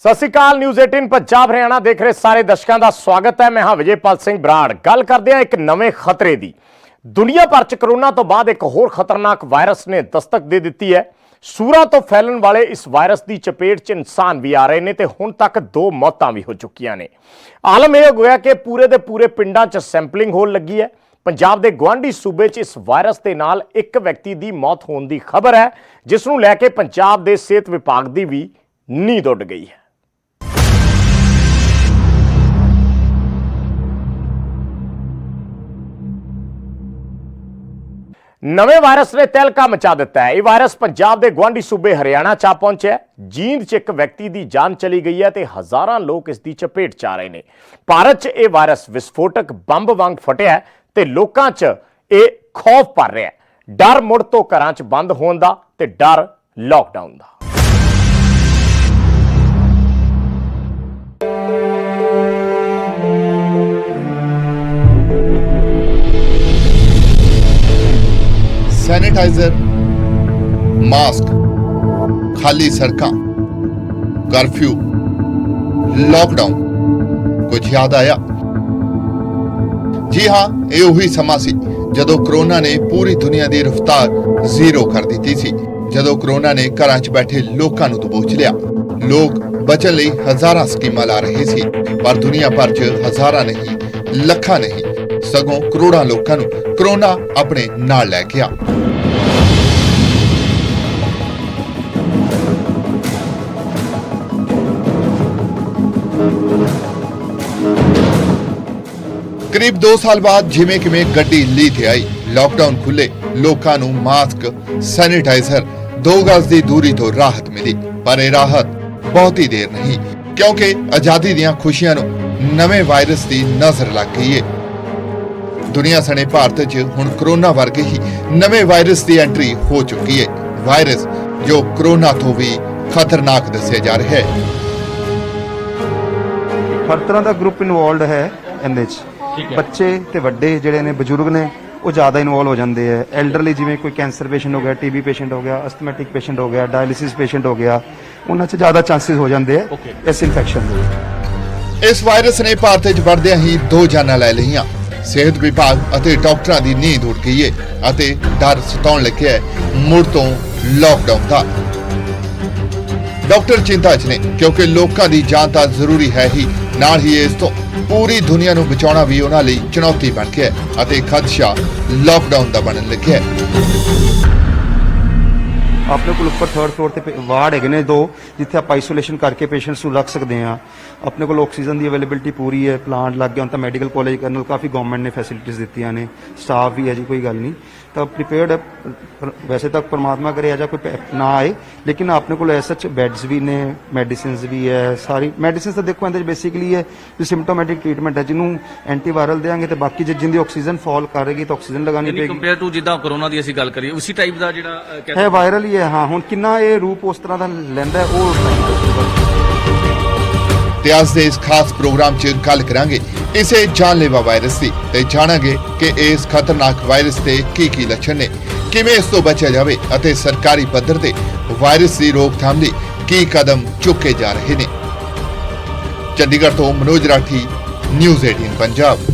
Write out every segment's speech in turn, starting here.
सत श्री अकाल। न्यूज़ 18 पंजाब हरियाणा देख रहे सारे दर्शकों का स्वागत है। मैं हाँ विजयपाल सिंह बराड़। गल करते हैं एक नवे खतरे की। दुनिया भर च कोरोना तो बाद एक होर खतरनाक वायरस ने दस्तक दे दी है। सूरां तो फैलन वाले इस वायरस की चपेट च इंसान भी आ रहे हैं तो हुण तक 2 मौतां भी हो चुकियां ने। आलम यह हो गया कि पूरे दे पूरे पिंडां च सैंपलिंग होण लगी है। पंजाब के गुआढ़ी सूबे च इस वायरस के नाल एक व्यक्ति की मौत होने की खबर है, जिसनूं लैके पंजाब के सेहत विभाग की भी नींद उड़ गई है। नवे वायरस ने तहलका मचा दिता है। यह वायरस पंजाब के गुआढ़ी सूबे हरियाणा च पहुंचा। जींद च एक व्यक्ति की जान चली गई है तो हजारां लोग इसकी चपेट च आ रहे हैं। भारत च यह वायरस विस्फोटक बंब वांग फटिया तो लोकां च यह खौफ भर रहा है। डर मुड़ तो घरां च बंद होने का ते डर लॉकडाउन का। सैनिटाइजर, मास्क, खाली सड़कां, कर्फ्यू, लॉकडाउन कुछ याद आया? जी हां, यह उही समा सी जदों कोरोना ने पूरी दुनिया की रफ्तार जीरो कर दी सी। जदों कोरोना ने घरां च बैठे लोकां नूं दबोच लिया। लोग बचन लई हजारां स्कीमां ला रहे सी, पर दुनिया भर च हजारां नहीं, लखां नहीं, सगों करोड़ां लोकां नूं कोरोना अपने नाल लै गया। करीब 2 साल बाद जिमें किमें गड्डी ली ते आई। लॉकडाउन खुले, लोकां नूं मास्क, सैनिटाइजर, 2 गज की दूरी तो राहत मिली। पर यह राहत बहुती देर नहीं, क्योंकि आजादी दियां खुशियां नूं नवे वायरस की नजर लग गई है। दुनिया सने भारत च हुण कोरोना वर्गे ही नवे वायरस की एंट्री हो चुकी है। वायरस जो कोरोना तो भी खतरनाक दस्या जा रहा है। हर तरह का ग्रुप इनवॉल्व है इहदे च। बच्चे ते वड्डे जिहड़े ने बजुर्ग ने वो ज़्यादा इनवॉल्व हो जाते हैं। एल्डरली जिवें कोई कैंसर पेशेंट हो गया, टीबी पेशेंट हो गया, अस्थमैटिक पेशेंट हो गया, डायलिसिस पेशेंट हो गया, उन्हां च ज़्यादा चांसेस हो जाते हैं इस इन्फेक्शन के। इस वायरस ने भारत च वड़दियां ही 2 जानां लै लईआं। सेहत विभाग अते डॉक्टरां दी नींद उड़ गई है अते डर सताउण लग्या है मुड़ तो लॉकडाउन का। डॉक्टर चिंता च ने, क्योंकि लोकां दी जान तां जरूरी है ही, नाल ही इस तो पूरी दुनिया नूं बचाउणा भी उन्हां लई चुनौती बन गया है अते खदशा लॉकडाउन दा बनन लग्या है। अपने को ऊपर 3rd फ्लोर ते वार्ड है ने 2 जिथे आप आइसोलेशन करके पेशेंट्स रख सकते हैं। अपने को ऑक्सीजन की अवेलेबिलिटी पूरी है, प्लांट लग गया। हम तो मैडिकल कॉलेज करने काफ़ी गवर्नमेंट ने फैसिलिटीज़ दी ने, स्टाफ भी है जी, कोई गल नहीं। तो प्रिपेयर्ड है। वैसे तक परमात्मा करे ऐसा कोई ना आए, लेकिन अपने को सच बैड्स भी ने, मेडिसिन भी है। सारी मेडिसिन तो देखो इहदे बेसिकली है जो सिम्टोमैटिक ट्रीटमेंट है, जिन्होंने एंटीवायरल देंगे तो बाकी जिंदी ऑक्सीजन फॉल करेगी तो ऑक्सीजन लगानी पेगी। कंपेयर टू जिद्दां कोरोना की ਅਸੀਂ ਗੱਲ ਕਰੀਏ उसी टाइप ਦਾ ਜਿਹੜਾ है वायरल ही है। हाँ, हुण किन्ना ये रूप उस तरह का लैंदा है वो ते अज दे इस खास प्रोग्राम च गल करांगे इसे जानलेवा वायरस की ते जाणांगे कि इस खतरनाक वायरस के की लक्षण ने, किवें इस तो बचा जावे अते सरकारी पद्धर ते वायरस की रोकथाम लई की कदम चुके जा रहे ने। चंडीगढ़ तो मनोज राठी, न्यूज़ 18 पंजाब।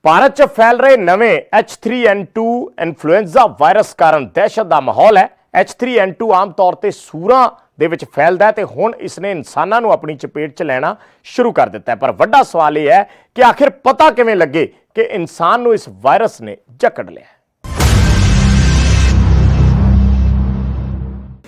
भारत च फैल रहे नवे H3N2 इन्फ्लुएंजा वायरस कारण दहशत का माहौल है। H3N2 आम तौर पर सूरां दे विच फैलदा है ते हुण इसने इंसानां नूं अपनी चपेट च लैना शुरू कर दिता है। पर वड्डा सवाल यह है कि आखिर पता किवें लगे कि इंसान नूं इस वायरस ने जकड़ लिया।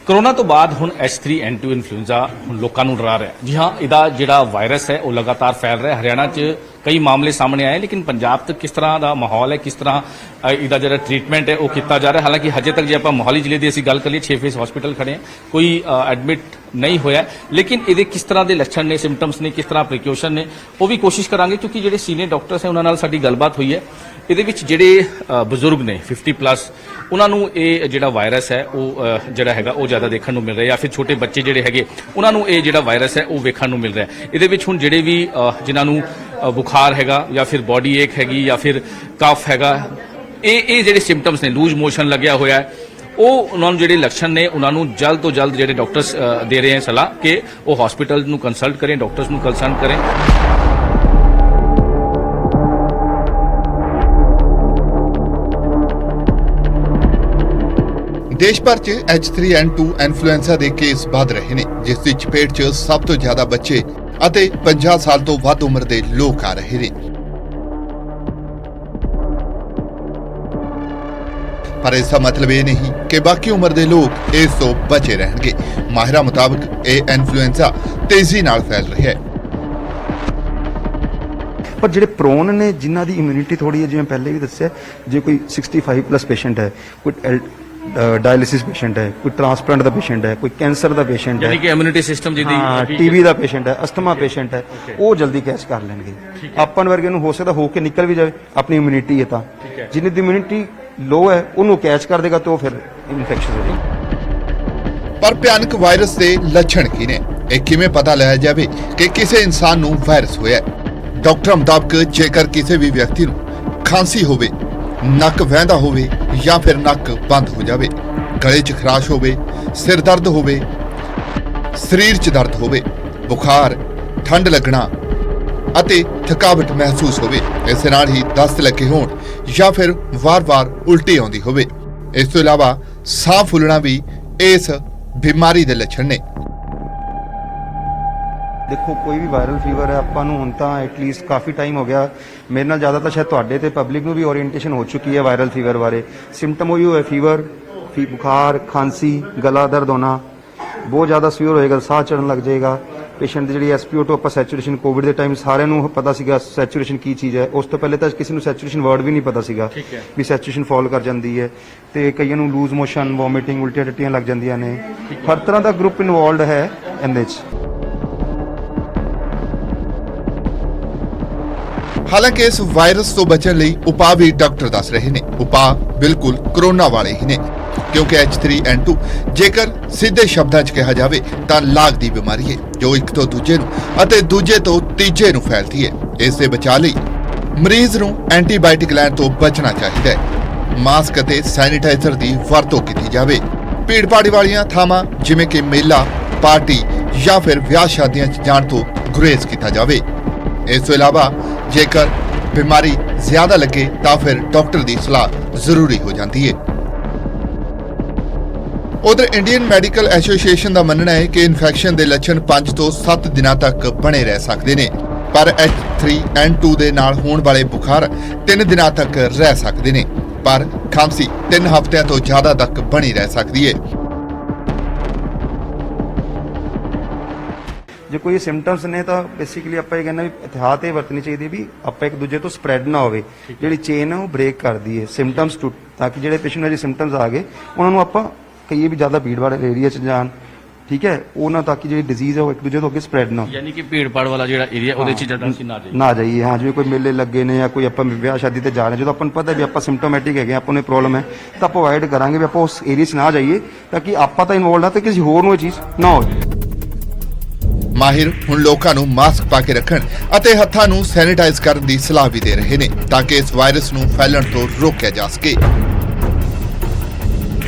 कोरोना तो बाद हुण H3N2 इन्फ्लुएंजा हुण लोकां नूं डरा रहा है। जी हाँ, इहदा जिहड़ा वायरस है वो लगातार फैल रहा है। हरियाणा च कई मामले सामने आए, लेकिन पंजाब तक किस तरह का माहौल है, किस तरह इहदा जिहड़ा ट्रीटमेंट है वो किया जा रहा है। हालांकि हजे तक जो आप मोहाली जिले की गल करिए 6 फेस हॉस्पिटल खड़े हैं, कोई एडमिट नहीं होया, लेकिन ये किस तरह के लक्षण ने, सिम्पटम्स ने, किस तरह प्रिकॉशन ने, वो भी कोशिश करांगे। क्योंकि जो सीनियर डॉक्टर्स हैं उन्होंने साडी गलबात हुई है। ਇਹਦੇ ਵਿੱਚ ਜਿਹੜੇ ਬਜ਼ੁਰਗ ਨੇ 50 ਪਲੱਸ ਉਹਨਾਂ ਨੂੰ ਇਹ ਜਿਹੜਾ ਵਾਇਰਸ ਹੈ ਉਹ ਜਿਹੜਾ ਹੈਗਾ ਉਹ ਜ਼ਿਆਦਾ ਦੇਖਣ ਨੂੰ ਮਿਲ ਰਿਹਾ, ਜਾਂ ਫਿਰ ਛੋਟੇ ਬੱਚੇ ਜਿਹੜੇ ਹੈਗੇ ਉਹਨਾਂ ਨੂੰ ਇਹ ਜਿਹੜਾ ਵਾਇਰਸ ਹੈ ਉਹ ਵੇਖਣ ਨੂੰ ਮਿਲ ਰਿਹਾ। ਇਹਦੇ ਵਿੱਚ ਹੁਣ ਜਿਹੜੇ ਵੀ ਜਿਨ੍ਹਾਂ ਨੂੰ ਬੁਖਾਰ ਹੈਗਾ ਜਾਂ ਫਿਰ ਬੋਡੀ ਏਕ ਹੈਗੀ ਜਾਂ ਫਿਰ ਕਫ ਹੈਗਾ, ਇਹ ਜਿਹੜੇ ਸਿੰਪਟਮਸ ਨੇ, ਲੂਜ਼ ਮੋਸ਼ਨ ਲੱਗਿਆ ਹੋਇਆ ਹੈ, ਉਹ ਉਹਨਾਂ ਨੂੰ ਜਿਹੜੇ ਲੱਛਣ ਨੇ ਉਹਨਾਂ ਨੂੰ ਜਲਦ ਤੋਂ ਜਲਦ ਜਿਹੜੇ ਡਾਕਟਰਸ ਦੇ ਰਹੇ ਹਨ ਸਲਾਹ ਕਿ ਉਹ ਹਸਪੀਟਲ ਨੂੰ ਕੰਸਲਟ ਕरें, ਡਾਕਟਰਸ ਨੂੰ ਕੰਸਲਟ ਕरें। ਦੇਸ਼ ਭਰ 'ਚ H3N2 ਇਨਫਲੂਐਂਜ਼ਾ ਦੇ ਕੇਸ ਵਧ ਰਹੇ ਨੇ, ਜਿਸ ਦੀ ਚਪੇਟ 'ਚ ਸਭ ਤੋਂ ਜ਼ਿਆਦਾ ਬੱਚੇ ਅਤੇ 50 ਸਾਲ ਤੋਂ ਵੱਧ ਉਮਰ ਦੇ ਲੋਕ ਆ ਰਹੇ ਨੇ। ਪਰ ਇਸ ਦਾ ਮਤਲਬ ਇਹ ਨਹੀਂ ਕਿ ਬਾਕੀ ਉਮਰ ਦੇ ਲੋਕ ਇਸ ਤੋਂ ਬਚੇ ਰਹਿਣਗੇ। ਮਾਹਿਰਾਂ ਮੁਤਾਬਕ ਇਹ ਇਨਫਲੂਐਂਜ਼ਾ ਤੇਜ਼ੀ ਨਾਲ ਫੈਲ ਰਿਹਾ ਹੈ। ਪਰ ਜਿਹੜੇ ਪ੍ਰੋਨ ਨੇ, ਜਿਨ੍ਹਾਂ ਦੀ ਇਮਿਊਨਿਟੀ ਥੋੜੀ ਹੈ, ਜਿਵੇਂ ਪਹਿਲੇ ਵੀ ਦੱਸਿਆ, ਜੇ ਕੋਈ 65 ਪਲੱਸ ਪੇਸ਼ੈਂਟ ਹੈ, ਕੋਈ ਡਾਇਲਿਸਿਸ ਪੇਸ਼ੈਂਟ ਹੈ, ਕੋਈ ਟ੍ਰਾਂਸਪਲਾਂਟ ਦਾ ਪੇਸ਼ੈਂਟ ਹੈ, ਕੋਈ ਕੈਂਸਰ ਦਾ ਪੇਸ਼ੈਂਟ ਹੈ, ਯਾਨੀ ਕਿ ਇਮਿਊਨਿਟੀ ਸਿਸਟਮ ਜਿਹਦੀ ਟੀਬੀ ਦਾ ਪੇਸ਼ੈਂਟ ਹੈ, ਅਸਥਮਾ ਪੇਸ਼ੈਂਟ ਹੈ, ਉਹ ਜਲਦੀ ਕੈਚ ਕਰ ਲੈਣਗੇ। ਆਪਾਂ ਵਰਗੇ ਨੂੰ ਹੋ ਸਕਦਾ ਹੋ ਕੇ ਨਿਕਲ ਵੀ ਜਾਵੇ, ਆਪਣੀ ਇਮਿਊਨਿਟੀ ਹੈ ਤਾਂ, ਜਿੰਨੀ ਦੀ ਇਮਿਊਨਿਟੀ ਲੋ ਹੈ ਉਹਨੂੰ ਕੈਚ ਕਰ ਦੇਗਾ ਤਾਂ ਉਹ ਫਿਰ ਇਨਫੈਕਸ਼ਨ ਹੋ ਜਾਏਗੀ। ਪਰ ਭਿਆਨਕ ਵਾਇਰਸ ਦੇ ਲੱਛਣ ਕੀ ਨੇ? ਇਹ ਕਿਵੇਂ ਪਤਾ ਲਾਇਆ ਜਾਵੇ ਕਿ ਕਿਸੇ ਇਨਸਾਨ ਨੂੰ ਵਾਇਰਸ ਹੋਇਆ ਹੈ? ਡਾਕਟਰ ਮੁਤਾਬਕ ਜੇਕਰ ਕਿਸੇ ਵੀ ਵਿਅਕਤੀ ਨੂੰ ਖਾਂਸੀ ਹੋਵੇ, ਨੱਕ ਵਹਿੰਦਾ ਹੋਵੇ ਜਾਂ ਫਿਰ ਨੱਕ ਬੰਦ ਹੋ ਜਾਵੇ, ਗਲੇ 'ਚ ਖਰਾਸ਼ ਹੋਵੇ, ਸਿਰ ਦਰਦ ਹੋਵੇ, ਸਰੀਰ 'ਚ ਦਰਦ ਹੋਵੇ, ਬੁਖਾਰ, ਠੰਡ ਲੱਗਣਾ ਅਤੇ ਥਕਾਵਟ ਮਹਿਸੂਸ ਹੋਵੇ, ਇਸ ਨਾਲ ਹੀ ਦਸਤ ਲੱਗੇ ਹੋਣ ਜਾਂ ਫਿਰ ਵਾਰ-ਵਾਰ ਉਲਟੀ ਆਉਂਦੀ ਹੋਵੇ, ਇਸ ਤੋਂ ਇਲਾਵਾ ਸਾਹ ਫੁੱਲਣਾ ਵੀ ਇਸ ਬਿਮਾਰੀ ਦੇ ਲੱਛਣ ਨੇ। ਦੇਖੋ, ਕੋਈ ਵੀ ਵਾਇਰਲ ਫੀਵਰ ਹੈ, ਆਪਾਂ ਨੂੰ ਹੁਣ ਤਾਂ ਐਟਲੀਸਟ ਕਾਫੀ ਟਾਈਮ ਹੋ ਗਿਆ, ਮੇਰੇ ਨਾਲ ਜ਼ਿਆਦਾ ਤਾਂ ਸ਼ਾਇਦ ਤੁਹਾਡੇ ਤੇ ਪਬਲਿਕ ਨੂੰ ਵੀ ਓਰੀਐਂਟੇਸ਼ਨ ਹੋ ਚੁੱਕੀ ਹੈ ਵਾਇਰਲ ਫੀਵਰ ਬਾਰੇ। ਸਿੰਪਟਮ ਉਹੀ ਹੋਏ, ਫੀਵਰ, ਬੁਖਾਰ, ਖਾਂਸੀ, ਗਲਾ ਦਰਦ ਹੋਣਾ, ਬਹੁਤ ਜ਼ਿਆਦਾ ਸੀਵੀਅਰ ਹੋਏਗਾ, ਸਾਹ ਚੜਨ ਲੱਗ ਜਾਏਗਾ। ਪੇਸ਼ੈਂਟ ਦੀ ਜਿਹੜੀ SpO2 ਆਪਾਂ ਸੈਚੂਰੇਸ਼ਨ, ਕੋਵਿਡ ਦੇ ਟਾਈਮ ਸਾਰਿਆਂ ਨੂੰ ਪਤਾ ਸੀਗਾ ਸੈਚੂਰੇਸ਼ਨ ਕੀ ਚੀਜ਼ ਹੈ। ਉਸ ਤੋਂ ਪਹਿਲੇ ਤਾਂ ਕਿਸੇ ਨੂੰ ਸੈਚੂਰੇਸ਼ਨ ਵਰਡ ਵੀ ਨਹੀਂ ਪਤਾ ਸੀਗਾ ਵੀ ਸੈਚੂਰੇਸ਼ਨ ਫਾਲ ਕਰ ਜਾਂਦੀ ਹੈ। ਤੇ ਕਈਆਂ ਨੂੰ ਲੂਜ਼ ਮੋਸ਼ਨ, ਵੋਮਿਟਿੰਗ, ਉਲਟੀਆਂ ਟੱਟੀਆਂ ਲੱਗ ਜਾਂਦੀਆਂ ਨੇ। ਹਰ ਤਰ੍ਹਾਂ ਦਾ ਗਰੁੱਪ ਇਨਵੋਲਡ ਹੈ ਇਹਦੇ 'ਚ। ਹਾਲਾਂਕਿ ਇਸ ਵਾਇਰਸ ਤੋਂ ਬਚਣ ਲਈ ਉਪਾਅ ਵੀ ਡਾਕਟਰ ਦੱਸ ਰਹੇ ਨੇ। ਉਪਾਅ ਬਿਲਕੁਲ ਕਰੋਨਾ ਵਾਲੇ ਹੀ ਨੇ, ਕਿਉਂਕਿ H3N2 ਜੇਕਰ ਸਿੱਧੇ ਸ਼ਬਦਾਂ 'ਚ ਕਿਹਾ ਜਾਵੇ ਤਾਂ ਲਾਗ ਦੀ ਬਿਮਾਰੀ ਹੈ, ਜੋ ਇੱਕ ਤੋਂ ਦੂਜੇ ਨੂੰ ਅਤੇ ਦੂਜੇ ਤੋਂ ਤੀਜੇ ਨੂੰ ਫੈਲਦੀ ਹੈ। ਇਸ ਦੇ ਬਚਾਅ ਲਈ ਮਰੀਜ਼ ਨੂੰ ਐਂਟੀਬਾਇਓਟਿਕ ਲੈਣ ਤੋਂ ਬਚਣਾ ਚਾਹੀਦਾ ਹੈ। ਮਾਸਕ ਅਤੇ ਸੈਨੀਟਾਈਜ਼ਰ ਦੀ ਵਰਤੋਂ ਕੀਤੀ ਜਾਵੇ। ਭੀੜ-ਭਾੜ ਵਾਲੀਆਂ ਥਾਵਾਂ ਜਿਵੇਂ ਕਿ ਮੇਲਾ, ਪਾਰਟੀ ਜਾਂ ਫਿਰ ਵਿਆਹ ਸ਼ਾਦੀਆਂ 'ਚ ਜਾਣ ਤੋਂ ਗੁਰੇਜ਼ ਕੀਤਾ ਜਾਵੇ। ਇਸ ਤੋਂ ਇਲਾਵਾ ਜੇਕਰ ਬਿਮਾਰੀ ਜ਼ਿਆਦਾ ਲੱਗੇ ਤਾਂ ਫਿਰ ਡਾਕਟਰ ਦੀ ਸਲਾਹ ਜ਼ਰੂਰੀ ਹੋ ਜਾਂਦੀ ਹੈ। ਉਧਰ ਇੰਡੀਅਨ ਮੈਡੀਕਲ ਐਸੋਸੀਏਸ਼ਨ ਦਾ ਮੰਨਣਾ ਹੈ ਕਿ ਇਨਫੈਕਸ਼ਨ ਦੇ ਲੱਛਣ 5 ਤੋਂ 7 ਦਿਨਾਂ ਤੱਕ ਬਣੇ ਰਹਿ ਸਕਦੇ ਨੇ, ਪਰ H3N2 ਦੇ ਨਾਲ ਹੋਣ ਵਾਲੇ ਬੁਖਾਰ 3 ਦਿਨਾਂ ਤੱਕ ਰਹਿ ਸਕਦੇ ਨੇ, ਪਰ ਖਾਂਸੀ 3 ਹਫ਼ਤਿਆਂ ਤੋਂ ਜ਼ਿਆਦਾ ਤੱਕ ਬਣੀ ਰਹਿ ਸਕਦੀ ਹੈ। ਜੇ ਕੋਈ ਸਿੰਪਟਮਸ ਨੇ ਤਾਂ ਬੇਸਿਕਲੀ ਆਪਾਂ ਇਹ ਕਹਿੰਦੇ ਵੀ ਇਤਿਹਾਤ ਇਹ ਵਰਤਣੀ ਚਾਹੀਦੀ ਵੀ ਆਪਾਂ ਇੱਕ ਦੂਜੇ ਤੋਂ ਸਪਰੈਡ ਨਾ ਹੋਵੇ, ਜਿਹੜੀ ਚੇਨ ਹੈ ਉਹ ਬ੍ਰੇਕ ਕਰਦੀ ਹੈ ਸਿੰਪਟਮਸ ਟੂ, ਤਾਂ ਕਿ ਜਿਹੜੇ ਪੇਸ਼ੈਂਟ ਦੇ ਸਿੰਪਟਮਸ ਆ ਗਏ ਉਹਨਾਂ ਨੂੰ ਆਪਾਂ ਕਹੀਏ ਵੀ ਜ਼ਿਆਦਾ ਭੀੜ ਵਾਲੇ ਏਰੀਆ 'ਚ ਜਾਣ, ਠੀਕ ਹੈ, ਉਹ ਨਾ, ਤਾਂ ਕਿ ਜਿਹੜੀ ਡਿਜ਼ੀਜ਼ ਹੈ ਉਹ ਇੱਕ ਦੂਜੇ ਤੋਂ ਅੱਗੇ ਸਪਰੈਡ ਨਾ ਹੋਵੇ। ਯਾਨੀ ਕਿ ਭੀੜ-ਭਾੜ ਵਾਲਾ ਜਿਹੜਾ ਏਰੀਆ ਉਹਦੇ 'ਚ ਜ਼ਿਆਦਾ ਨਾ ਜਾਈਏ। ਹਾਂ, ਜਿਵੇਂ ਕੋਈ ਮੇਲੇ ਲੱਗੇ ਨੇ ਜਾਂ ਕੋਈ ਆਪਾਂ ਵਿਆਹ ਸ਼ਾਦੀ ਤੇ ਜਾ ਰਹੇ, ਜਦੋਂ ਆਪਾਂ ਨੂੰ ਪਤਾ ਵੀ ਆਪਾਂ ਸਿੰਪਟੋਮੈਟਿਕ ਹੈਗੇ, ਆਪਾਂ ਨੂੰ ਪ੍ਰੋਬਲਮ ਹੈ, ਤਾਂ ਆਪਾਂ ਅਵੋਇਡ ਕਰਾਂਗੇ ਵੀ ਆਪਾਂ ਉਸ ਏਰੀਆ 'ਚ ਨਾ ਜਾਈਏ, ਤਾਂ ਕਿ ਆਪਾਂ ਤਾਂ ਇਨਵੋਲਡ ਆ ਤੇ ਕਿਸੇ ਹੋਰ ਨੂੰ ਇਹ ਚੀਜ਼ ਨਾ ਹੋਵੇ। ਮਾਹਿਰ ਹੁਣ ਲੋਕਾਂ ਨੂੰ ਮਾਸਕ ਪਾ ਕੇ ਰੱਖਣ ਅਤੇ ਹੱਥਾਂ ਨੂੰ ਸੈਨੀਟਾਈਜ਼ ਕਰਨ ਦੀ ਸਲਾਹ ਵੀ ਦੇ ਰਹੇ ਨੇ, ਤਾਂ ਕਿ ਇਸ ਵਾਇਰਸ ਨੂੰ ਫੈਲਣ ਤੋਂ ਰੋਕਿਆ ਜਾ ਸਕੇ।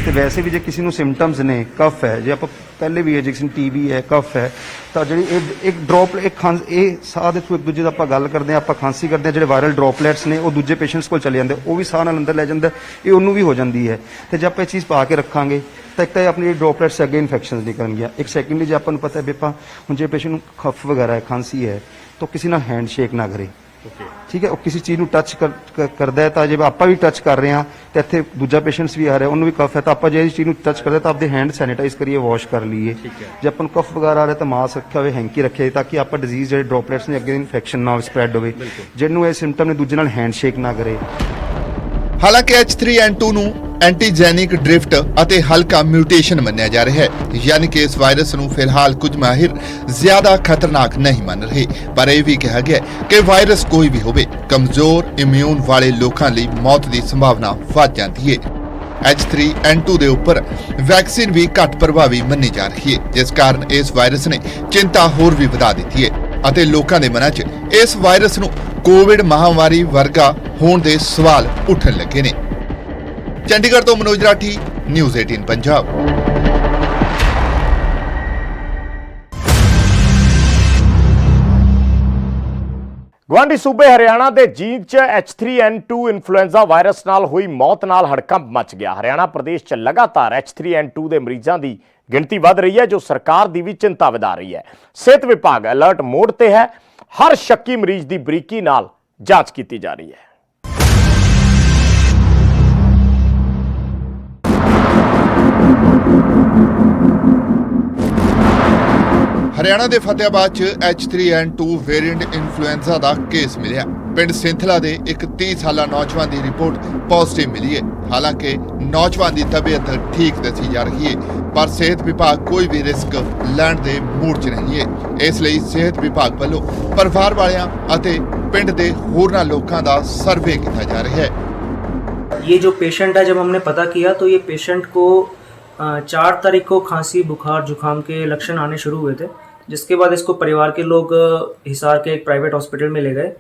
ਤੇ ਵੈਸੇ ਵੀ ਜੇ ਕਿਸੇ ਨੂੰ ਸਿੰਪਟਮਸ ਨੇ, ਕਫ ਹੈ, ਜੇ ਆਪਾਂ ਪਹਿਲੇ ਵੀ ਜੇ ਕਿਸੇ ਨੂੰ TB ਹੈ, ਕਫ ਹੈ, ਤਾਂ ਜਿਹੜੀ ਇੱਕ ਡ੍ਰੌਪ ਇਹ ਸਾਹ ਦੇ ਥਰੂ ਇੱਕ ਦੂਜੇ ਦਾ ਆਪਾਂ ਗੱਲ ਕਰਦੇ ਹਾਂ, ਆਪਾਂ ਖਾਂਸੀ ਕਰਦੇ ਹਾਂ, ਜਿਹੜੇ ਵਾਇਰਲ ਡ੍ਰੌਪਲੇਟਸ ਨੇ ਉਹ ਦੂਜੇ ਪੇਸ਼ੈਂਟਸ ਕੋਲ ਚਲੇ ਜਾਂਦੇ, ਉਹ ਵੀ ਸਾਹ ਨਾਲ ਅੰਦਰ ਲੈ ਜਾਂਦਾ, ਇਹ ਉਹਨੂੰ ਵੀ ਹੋ ਜਾਂਦੀ ਹੈ। ਤੇ ਜੇ ਆਪਾਂ ਇਹ ਚੀਜ਼ ਪਾ ਕੇ ਰੱਖਾਂਗੇ ਤਾਂ ਇੱਕ ਤਾਂ ਇਹ ਆਪਣੀ ਡ੍ਰੌਪਲੇਟਸ ਅੱਗੇ ਇਨਫੈਕਸ਼ਨਸ ਨਿਕਲਣਗੀਆਂ। ਇੱਕ ਸੈਕੰਡਲੀ ਜੇ ਆਪਾਂ ਨੂੰ ਪਤਾ ਹੈ ਵੀ ਆਪਾਂ ਹੁਣ ਜੇ ਪੇਸ਼ੈਂਟ ਨੂੰ ਖਫ ਵਗੈਰਾ ਹੈ, ਖਾਂਸੀ ਹੈ, ਤਾਂ ਕਿਸੇ ਨਾਲ ਹੈਂਡਸ਼ੇਕ ਨਾ ਕਰੇ, ਠੀਕ ਹੈ। ਉਹ ਕਿਸੇ ਚੀਜ਼ ਨੂੰ ਟੱਚ ਕਰਦਾ ਹੈ ਤਾਂ ਜੇ ਆਪਾਂ ਵੀ ਟੱਚ ਕਰ ਰਹੇ ਹਾਂ ਤੇ ਇੱਥੇ ਦੂਜਾ ਪੇਸ਼ੈਂਟਸ ਵੀ ਆ ਰਿਹਾ, ਉਹਨੂੰ ਵੀ ਕਫ ਹੈ, ਤਾਂ ਆਪਾਂ ਜੇ ਇਸ ਚੀਜ਼ ਨੂੰ ਟੱਚ ਕਰਦੇ ਤਾਂ ਆਪਦੇ ਹੈਂਡ ਸੈਨੀਟਾਈਜ਼ ਕਰੀਏ, ਵਾਸ਼ ਕਰ ਲਈਏ। ਜੇ ਆਪਾਂ ਨੂੰ ਕਫ ਵਗੈਰਾ ਆ ਰਿਹਾ ਤਾਂ ਮਾਸਕ ਰੱਖਿਆ ਹੋਵੇ, ਹੈਂਕੀ ਰੱਖਿਆ, ਤਾਂ ਕਿ ਆਪਾਂ ਡਿਜ਼ੀਜ਼ ਜਿਹੜੇ ਡ੍ਰੌਪਲੇਟਸ ਨੇ ਅੱਗੇ ਇਨਫੈਕਸ਼ਨ ਨਾ ਸਪਰੈਡ ਹੋਵੇ। ਜਿਹਨੂੰ ਇਹ ਸਿੰਪਟਮ ਨੇ ਦੂਜੇ ਨਾਲ ਹੈਂਡਸ਼ੇਕ ਨਾ ਕਰੇ। ਹਾਲਾਂਕਿ H3N2 ਨੂੰ ਐਂਟੀਜੈਨਿਕ ਡ੍ਰਿਫਟ ਅਤੇ ਹਲਕਾ ਮਿਊਟੇਸ਼ਨ ਮੰਨਿਆ ਜਾ ਰਿਹਾ ਹੈ, ਯਾਨੀ ਕਿ ਇਸ ਵਾਇਰਸ ਨੂੰ ਫਿਲਹਾਲ ਕੁਝ ਮਾਹਿਰ ਜ਼ਿਆਦਾ ਖਤਰਨਾਕ ਨਹੀਂ ਮੰਨ ਰਹੇ, ਪਰ ਇਹ ਵੀ ਕਿਹਾ ਗਿਆ ਕਿ ਵਾਇਰਸ ਕੋਈ ਵੀ ਹੋਵੇ, ਕਮਜ਼ੋਰ ਇਮਿਊਨ ਵਾਲੇ ਲੋਕਾਂ ਲਈ ਮੌਤ ਦੀ ਸੰਭਾਵਨਾ ਵੱਧ ਜਾਂਦੀ ਹੈ। H3N2 ਦੇ ਉੱਪਰ ਵੈਕਸੀਨ ਵੀ ਘੱਟ ਪ੍ਰਭਾਵੀ ਮੰਨੀ ਜਾ ਰਹੀ ਹੈ, ਜਿਸ ਕਾਰਨ ਇਸ ਵਾਇਰਸ ਨੇ ਚਿੰਤਾ ਹੋਰ ਵੀ ਵਧਾ ਦਿੱਤੀ ਹੈ ਅਤੇ ਲੋਕਾਂ ਦੇ ਮਨਾਂ 'ਚ ਇਸ ਵਾਇਰਸ ਨੂੰ ਕੋਵਿਡ ਮਹਾਮਾਰੀ ਵਰਗਾ ਹੋਣ ਦੇ ਸਵਾਲ ਉੱਠਣ ਲੱਗੇ ਨੇ। ਚੰਡੀਗੜ੍ਹ ਤੋਂ ਮਨੋਜ ਰਾਠੀ, ਨਿਊਜ਼ 18 ਪੰਜਾਬ। ਗੁਆਂਢੀ ਸੂਬੇ ਹਰਿਆਣਾ ਦੇ ਜੀਂਦ 'ਚ H3N2 ਇਨਫਲੂਐਂਜ਼ਾ ਵਾਇਰਸ ਨਾਲ ਹੋਈ ਮੌਤ ਨਾਲ ਹੜਕੰਪ ਮਚ ਗਿਆ। ਹਰਿਆਣਾ ਪ੍ਰਦੇਸ਼ 'ਚ ਲਗਾਤਾਰ H3N2 ਦੇ ਮਰੀਜ਼ਾਂ ਦੀ ਗਿਣਤੀ ਵਧ ਰਹੀ ਹੈ, ਜੋ ਸਰਕਾਰ ਦੀ ਵੀ ਚਿੰਤਾ ਵਧਾ ਰਹੀ ਹੈ। ਸਿਹਤ ਵਿਭਾਗ ਅਲਰਟ ਮੋਡ ਤੇ ਹੈ। ਹਰ ਸ਼ੱਕੀ ਮਰੀਜ਼ ਦੀ ਬਰੀਕੀ ਨਾਲ ਜਾਂਚ ਕੀਤੀ ਜਾ ਰਹੀ ਹੈ। ਹਰਿਆਣਾ ਦੇ ਫਤਿਆਬਾਦ 'ਚ H3N2 ਵੇਰੀਐਂਟ ਇਨਫਲੂਐਂਜ਼ਾ ਦਾ ਕੇਸ ਮਿਲਿਆ। ਪਿੰਡ ਸਿੰਥਲਾ ਦੇ ਇੱਕ 30 ਸਾਲਾ ਨੌਜਵਾਨ ਦੀ ਰਿਪੋਰਟ ਪੋਜ਼ਿਟਿਵ ਮਿਲੀ ਹੈ। ਹਾਲਾਂਕਿ ਨੌਜਵਾਨ ਦੀ ਤਬੀਅਤ ਠੀਕ ਦੱਸੀ ਜਾ ਰਹੀ ਹੈ, ਪਰ ਸਿਹਤ ਵਿਭਾਗ ਕੋਈ ਵੀ ਰਿਸਕ ਲੈਣ ਦੇ ਮੂਡ 'ਚ ਨਹੀਂ ਹੈ। ਇਸ ਲਈ ਸਿਹਤ ਵਿਭਾਗ ਵੱਲੋਂ ਪਰਿਵਾਰ ਵਾਲਿਆਂ ਅਤੇ ਪਿੰਡ ਦੇ ਹੋਰਨਾਂ ਲੋਕਾਂ ਦਾ ਸਰਵੇ ਕੀਤਾ ਜਾ ਰਿਹਾ ਹੈ। ये जो पेशेंट है, जब हमने पता किया तो ये पेशेंट को 4 तारीख को खांसी, बुखार, जुखाम के लक्षण आने शुरू हुए थे, जिसके बाद इसको परिवार के लोग हिसार के एक प्राइवेट हॉस्पिटल में ले गए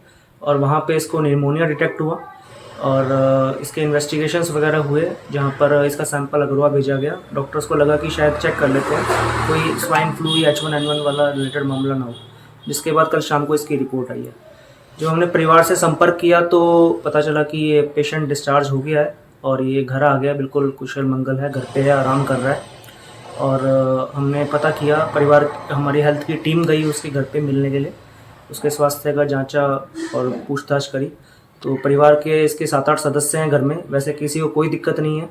और वहाँ पे इसको निमोनिया डिटेक्ट हुआ और इसके इन्वेस्टिगेशंस वगैरह हुए, जहाँ पर इसका सैंपल अगरवा भेजा गया। डॉक्टर्स को लगा कि शायद चेक कर लेते हैं कोई स्वाइन फ्लू या H1N1 वाला रिलेटेड मामला ना हो, जिसके बाद कल शाम को इसकी रिपोर्ट आई है। जो हमने परिवार से संपर्क किया तो पता चला कि ये पेशेंट डिस्चार्ज हो गया है और ये घर आ गया, बिल्कुल कुशल मंगल है, घर पे है, आराम कर रहा है। और हमने पता किया, परिवार हमारी हेल्थ की टीम गई उसके घर पे मिलने के लिए, उसके स्वास्थ्य का जांचा और पूछताछ करी। तो परिवार के इसके 7-8 सदस्य हैं घर में। वैसे किसी को कोई दिक्कत नहीं है,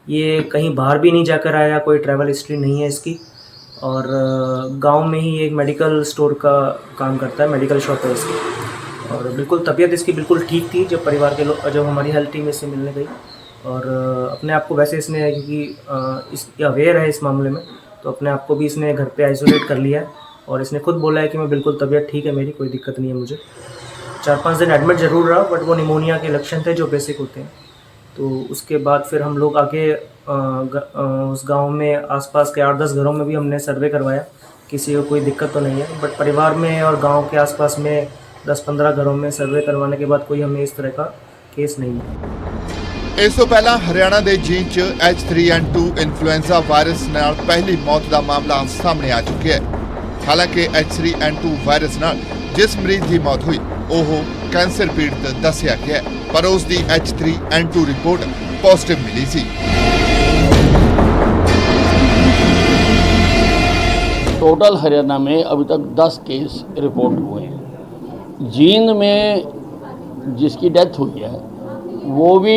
ये कहीं बाहर भी नहीं जाकर आया, कोई ट्रैवल हिस्ट्री नहीं है इसकी, और गाँव में ही एक मेडिकल स्टोर का काम करता है, मेडिकल शॉप है इसकी। और बिल्कुल तबीयत इसकी बिल्कुल ठीक थी जब परिवार के लोग, जब हमारी हेल्थ टीम इससे मिलने गई। और अपने आप को वैसे इसने, क्योंकि इस अवेयर है इस मामले में, तो अपने आप को भी इसने घर पे आइसोलेट कर लिया है और इसने खुद बोला है कि मैं बिल्कुल तबीयत ठीक है मेरी, कोई दिक्कत नहीं है मुझे। 4-5 दिन एडमिट ज़रूर रहा, बट वो निमोनिया के लक्षण थे जो बेसिक होते हैं। तो उसके बाद फिर हम लोग आगे उस गाँव में आसपास के 8-10 घरों में भी हमने सर्वे करवाया, किसी को कोई दिक्कत तो नहीं है। बट परिवार में और गाँव के आसपास में 10-15 घरों में सर्वे करवाने के बाद कोई हमें इस तरह का केस नहीं है। ਇਸ ਤੋਂ ਪਹਿਲਾਂ ਹਰਿਆਣਾ ਦੇ ਜੀਂਦ 'ਚ H3N2 ਇਨਫਲੂਐਂਜ਼ਾ ਵਾਇਰਸ ਨਾਲ ਪਹਿਲੀ ਮੌਤ ਦਾ ਮਾਮਲਾ ਸਾਹਮਣੇ ਆ ਚੁੱਕਿਆ ਹੈ। ਹਾਲਾਂਕਿ H3N2 ਵਾਇਰਸ ਨਾਲ ਜਿਸ ਮਰੀਜ਼ ਦੀ ਮੌਤ ਹੋਈ ਉਹ ਕੈਂਸਰ ਪੀੜਤ ਦੱਸਿਆ ਗਿਆ ਹੈ, ਪਰ ਉਸ ਦੀ H3N2 ਰਿਪੋਰਟ ਪੋਜ਼ਿਟਿਵ ਮਿਲੀ ਸੀ। टोटल हरियाणा में अभी तक 10 केस रिपोर्ट हुए हैं। जींद में जिसकी डेथ हुई है वो भी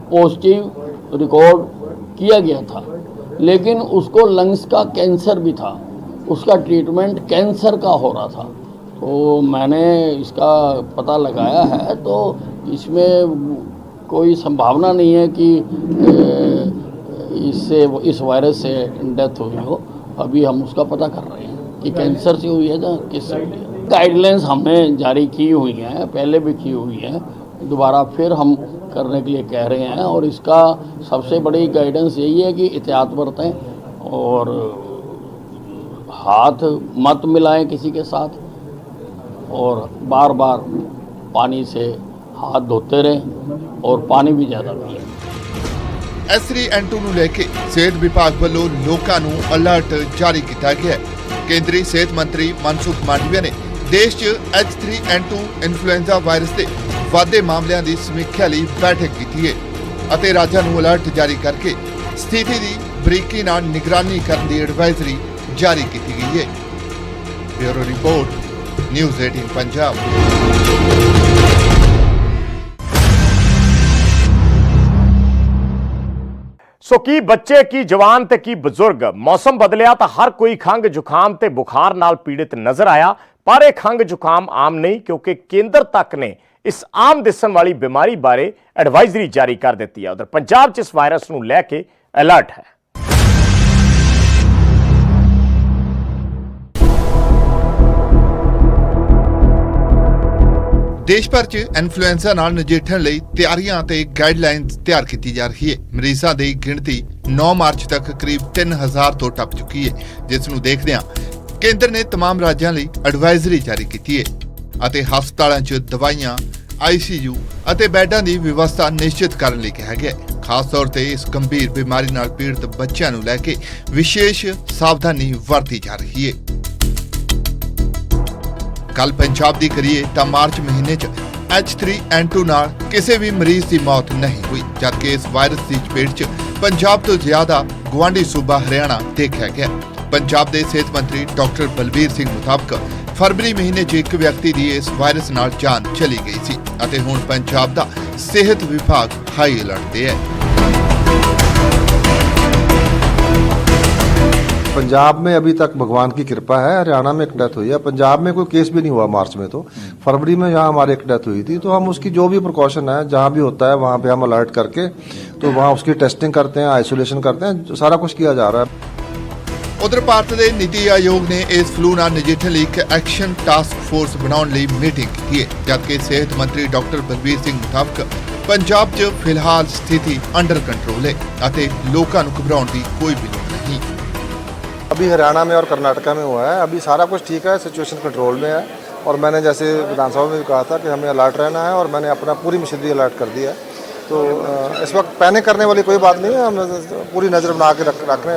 पॉजिटिव रिकॉर्ड किया गया था, लेकिन उसको लंग्स का कैंसर भी था, उसका ट्रीटमेंट कैंसर का हो रहा था। तो मैंने इसका पता लगाया है, तो इसमें कोई संभावना नहीं है कि इस वायरस से डेथ हुई हो। अभी हम उसका पता कर रहे हैं कि कैंसर से हुई है या किससे हुई है। गाइडलाइंस हमने जारी की हुई हैं, पहले भी की हुई हैं, दोबारा फिर हम करने के लिए कह रहे हैं। और इसका सबसे बड़ी गाइडेंस यही है कि एहतियात बरतें और हाथ मत मिलाएं किसी के साथ, और बार बार पानी से हाथ धोते रहें और पानी भी ज़्यादा पिएं। H3N2 ਨੂੰ ਲੈ ਕੇ ਸਿਹਤ ਵਿਭਾਗ ਵੱਲੋਂ ਲੋਕਾਂ ਨੂੰ ਅਲਰਟ ਜਾਰੀ ਕੀਤਾ ਗਿਆ ਹੈ। ਕੇਂਦਰੀ ਸਿਹਤ ਮੰਤਰੀ ਮਨਸੁਖ ਮਾਂਡਵੀਆ ਨੇ ਦੇਸ਼ 'ਚ H3N2 ਇਨਫਲੂਐਂਜ਼ਾ ਵਾਇਰਸ ਦੇ ਵਾਧੇ ਮਾਮਲਿਆਂ ਦੀ ਸਮੀਖਿਆ ਲਈ ਬੈਠਕ ਕੀਤੀ ਹੈ ਅਤੇ ਰਾਜਾਂ ਨੂੰ ਅਲਰਟ ਜਾਰੀ ਕਰਕੇ ਸਥਿਤੀ ਦੀ ਬਰੀਕੀ ਨਾਲ ਨਿਗਰਾਨੀ ਕਰਨ ਦੀ ਐਡਵਾਈਜ਼ਰੀ ਜਾਰੀ ਕੀਤੀ ਗਈ ਹੈ। Bureau report, news 18 Punjab. So ਕੀ ਬੱਚੇ, ਕੀ ਜਵਾਨ ਤੇ ਕੀ ਬਜ਼ੁਰਗ, ਮੌਸਮ ਬਦਲਿਆ ਤਾਂ ਹਰ ਕੋਈ ਖੰਘ, ਜ਼ੁਕਾਮ ਤੇ ਬੁਖਾਰ ਨਾਲ ਪੀੜਿਤ ਨਜ਼ਰ ਆਇਆ। ਪਰ ਇਹ ਖੰਘ ਜ਼ੁਕਾਮ ਆਮ ਨਹੀਂ, ਕਿਉਂਕਿ ਕੇਂਦਰ ਤੱਕ ਨੇ ਇਸ ਆਮ ਦਿਸਣ ਵਾਲੀ ਬਿਮਾਰੀ ਬਾਰੇ ਐਡਵਾਈਜ਼ਰੀ ਜਾਰੀ ਕਰ ਦਿੱਤੀ ਹੈ। ਉਧਰ ਪੰਜਾਬ 'ਚ ਇਸ ਵਾਇਰਸ ਨੂੰ ਲੈ ਕੇ ਅਲਰਟ ਹੈ। ਦੇਸ਼ ਭਰ 'ਚ ਇਨਫਲੂਐਂਜ਼ਾ ਨਾਲ ਨਜਿੱਠਣ ਲਈ ਤਿਆਰੀਆਂ ਤੇ ਗਾਈਡਲਾਈਨਸ ਤਿਆਰ ਕੀਤੀ ਜਾ ਰਹੀ ਹੈ। ਮਰੀਜ਼ਾਂ ਦੀ ਗਿਣਤੀ 9 ਮਾਰਚ ਤੱਕ ਕਰੀਬ 3000 ਤੋਂ ਟੱਪ ਚੁੱਕੀ ਹੈ, ਜਿਸ ਨੂੰ ਦੇਖਦਿਆਂ ਕੇਂਦਰ ਨੇ तमाम ਰਾਜਾਂ ਲਈ ਐਡਵਾਈਜ਼ਰੀ ਜਾਰੀ ਕੀਤੀ ਹੈ ਅਤੇ ਹਸਪਤਾਲਾਂ 'ਚ ਦਵਾਈਆਂ, ICU ਅਤੇ ਬੈੱਡਾਂ ਦੀ ਵਿਵਸਥਾ ਨਿਸ਼ਚਿਤ ਕਰਨ ਲਈ ਕਿਹਾ ਗਿਆ ਹੈ। ਖਾਸ ਤੌਰ ਤੇ ਇਸ ਗੰਭੀਰ ਬਿਮਾਰੀ ਨਾਲ ਪੀੜਤ ਬੱਚਿਆਂ ਨੂੰ ਲੈ ਕੇ ਵਿਸ਼ੇਸ਼ ਸਾਵਧਾਨੀ ਵਰਤੀ ਜਾ ਰਹੀ ਹੈ। ਕੱਲ ਪੰਜਾਬ ਦੀ ਕਰੀਏ ਤਾਂ ਮਾਰਚ ਮਹੀਨੇ 'ਚ H3N2 ਨਾਲ ਕਿਸੇ ਵੀ ਮਰੀਜ਼ ਦੀ ਮੌਤ ਨਹੀਂ ਹੋਈ, ਜਦਕਿ ਇਸ ਵਾਇਰਸ ਦੀ ਚਪੇਟ 'ਚ ਪੰਜਾਬ ਤੋਂ ਜ਼ਿਆਦਾ ਗੁਆਂਢੀ ਸੂਬਾ ਹਰਿਆਣਾ ਦੇਖਿਆ ਗਿਆ। ਪੰਜਾਬ ਦੇ ਸਿਹਤ ਮੰਤਰੀ ਡਾਕਟਰ ਬਲਬੀਰ ਸਿੰਘ ਮੁਤਾਬਕ ਫਰਵਰੀ ਮਹੀਨੇ 'ਚ ਇੱਕ ਵਿਅਕਤੀ ਦੀ ਇਸ ਵਾਇਰਸ ਨਾਲ ਜਾਨ ਚਲੀ ਗਈ ਸੀ ਅਤੇ ਹੁਣ ਪੰਜਾਬ ਦਾ ਸਿਹਤ ਵਿਭਾਗ ਹਾਈ ਅਲਰਟ ਤੇ ਹੈ। पंजाब में अभी तक भगवान की कृपा है, हरियाणा में एक डेथ हुई है। पंजाब में कोई केस भी नहीं हुआ मार्च में, तो फरवरी में यहाँ हमारे एक डेथ हुई थी। तो हम उसकी जो भी प्रिकॉशन है, जहाँ भी होता है वहाँ पे हम अलर्ट करके तो वहाँ उसकी टेस्टिंग करते हैं, आइसोलेशन करते हैं, सारा कुछ किया जा रहा है। ਉਧਰ ਭਾਰਤ ਦੇ ਨੀਤੀ ਆਯੋਗ ਨੇ ਇਸ ਫਲੂ ਨਾਲ ਨਜਿੱਠਣ ਲਈ ਇੱਕ ਐਕਸ਼ਨ ਟਾਸਕ ਫੋਰਸ ਬਣਾਉਣ ਲਈ ਮੀਟਿੰਗ ਕੀਤੀ ਹੈ, ਜਦਕਿ ਸਿਹਤ ਮੰਤਰੀ ਡਾਕਟਰ ਬਲਬੀਰ ਸਿੰਘ ਮੁਤਾਬਕ ਪੰਜਾਬ 'ਚ ਫਿਲਹਾਲ ਸਥਿਤੀ ਅੰਡਰ ਕੰਟਰੋਲ ਹੈ ਅਤੇ ਲੋਕਾਂ ਨੂੰ ਘਬਰਾਉਣ ਦੀ ਕੋਈ ਵੀ ਲੋੜ ਨਹੀਂ। अभी हरियाणा में और कर्नाटका में हुआ है, अभी सारा कुछ ठीक है, सिचुएशन कंट्रोल में है। और मैंने जैसे विधानसभा में भी कहा था कि हमें अलर्ट रहना है और मैंने अपना पूरी मशीनरी अलर्ट कर दिया है। तो इस वक्त पैनिक करने वाली कोई बात नहीं है, हम पूरी नज़र बना के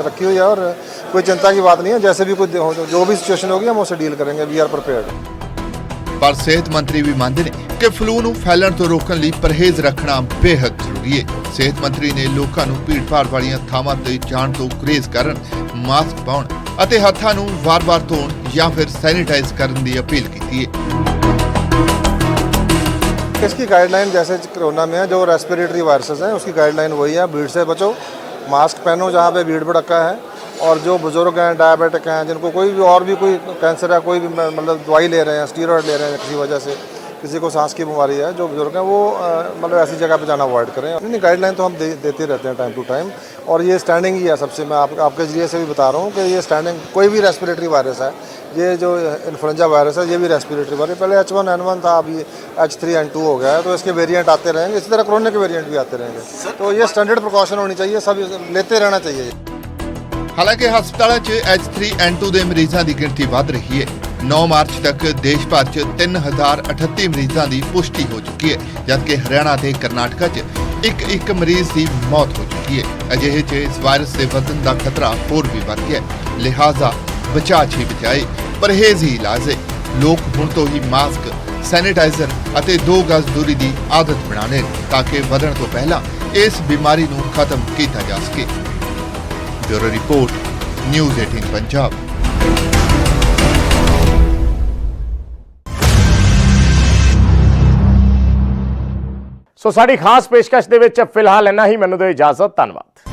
रखी हुई है और कोई चिंता की बात नहीं है। जैसे भी कोई जो भी सिचुएशन होगी हम उससे डील करेंगे, वी आर प्रिपेयर्ड। ਪਰ ਸਿਹਤ ਮੰਤਰੀ ਵੀ ਮੰਨਦੇ ਨੇ ਕਿ ਫਲੂ ਨੂੰ ਫੈਲਣ ਤੋਂ ਰੋਕਣ ਲਈ ਪਰਹੇਜ਼ ਰੱਖਣਾ ਬੇहद ਜ਼ਰੂਰੀ ਹੈ। ਸਿਹਤ ਮੰਤਰੀ ਨੇ ਲੋਕਾਂ ਨੂੰ ਭੀੜ-ਭਾੜ ਵਾਲੀਆਂ ਥਾਵਾਂ ਤੇ ਜਾਣ ਤੋਂ ਗੁਰੇਜ਼ ਕਰਨ, ਮਾਸਕ ਪਾਉਣ ਅਤੇ ਹੱਥਾਂ ਨੂੰ ਵਾਰ-ਵਾਰ ਧੋਣ ਜਾਂ ਫਿਰ ਸੈਨੀਟਾਈਜ਼ ਕਰਨ ਦੀ ਅਪੀਲ ਕੀਤੀ ਹੈ। इसकी गाइडलाइन जैसे कोरोना में है, जो रेस्पिरेटरी वायरसेस हैं उसकी गाइडलाइन वही है, भीड़ से बचो, मास्क पहनो जहाँ पे भीड़ भड़का है। और जो बुजुर्ग हैं, डायबिटिक हैं, जिनको कोई भी और भी कोई कैंसर है, कोई भी मतलब दवाई ले रहे हैं, स्टीरॉयड ले रहे हैं किसी वजह से, किसी को सांस की बीमारी है, जो बुजुर्ग हैं वो मतलब ऐसी जगह पे जाना अवॉइड करें। नहीं, गाइडलाइन तो हम देते रहते हैं टाइम टू टाइम, और ये स्टैंडिंग ही है सबसे। मैं आपके जरिए से भी बता रहा हूँ कि ये स्टैंडिंग कोई भी रेस्पिरेटरी वायरस है, ये जो इन्फ्लुएंजा वायरस है ये भी रेस्पिरेटरी वायरस, पहले H1N1 था, अभी H3N2 हो गया है। तो इसके वेरिएंट आते रहेंगे, इसी तरह कोरोना के वेरिएंट भी आते रहेंगे। तो ये स्टैंडर्ड प्रिकॉशन होनी चाहिए, सब लेते रहना चाहिए। ਹਾਲਾਂਕਿ ਹਸਪਤਾਲਾਂ 'ਚ H3N2 ਦੇ ਮਰੀਜ਼ਾਂ ਦੀ ਗਿਣਤੀ ਵੱਧ ਰਹੀ ਹੈ। 9 ਮਾਰਚ ਤੱਕ ਦੇਸ਼ ਭਰ 'ਚ 3038 ਮਰੀਜ਼ਾਂ ਦੀ ਪੁਸ਼ਟੀ ਹੋ ਚੁੱਕੀ ਹੈ, ਜਦਕਿ ਹਰਿਆਣਾ ਤੇ ਕਰਨਾਟਕਾ 'ਚ ਇੱਕ ਮਰੀਜ਼ ਦੀ ਮੌਤ ਹੋ ਚੁੱਕੀ ਹੈ। ਅਜਿਹੇ 'ਚ ਇਸ ਵਾਇਰਸ ਦੇ ਵਧਣ ਦਾ ਖਤਰਾ ਹੋਰ ਵੀ ਵੱਧ ਗਿਆ ਹੈ। ਲਿਹਾਜ਼ਾ ਬਚਾਅ ਹੀ ਬਚਾਏ, ਪਰਹੇਜ਼ ਹੀ ਇਲਾਜ ਹੈ। ਲੋਕ ਹੁਣ ਤੋਂ ਹੀ ਮਾਸਕ, ਸੈਨੀਟਾਈਜ਼ਰ ਅਤੇ 2 ਗਜ਼ ਦੂਰੀ ਦੀ ਆਦਤ ਬਣਾ ਲੈਣ ਤਾਂ ਕਿ ਵਧਣ ਤੋਂ ਪਹਿਲਾਂ ਇਸ ਬਿਮਾਰੀ ਨੂੰ ਖਤਮ ਕੀਤਾ ਜਾ ਸਕੇ। Bureau report, news 18 Punjab. So ਸਾਡੀ ਖਾਸ ਪੇਸ਼ਕਸ਼ ਦੇ ਵਿੱਚ ਫਿਲਹਾਲ ਇੰਨਾ ਹੀ। ਮੈਨੂੰ ਦਿਓ ਇਜਾਜ਼ਤ, ਧੰਨਵਾਦ।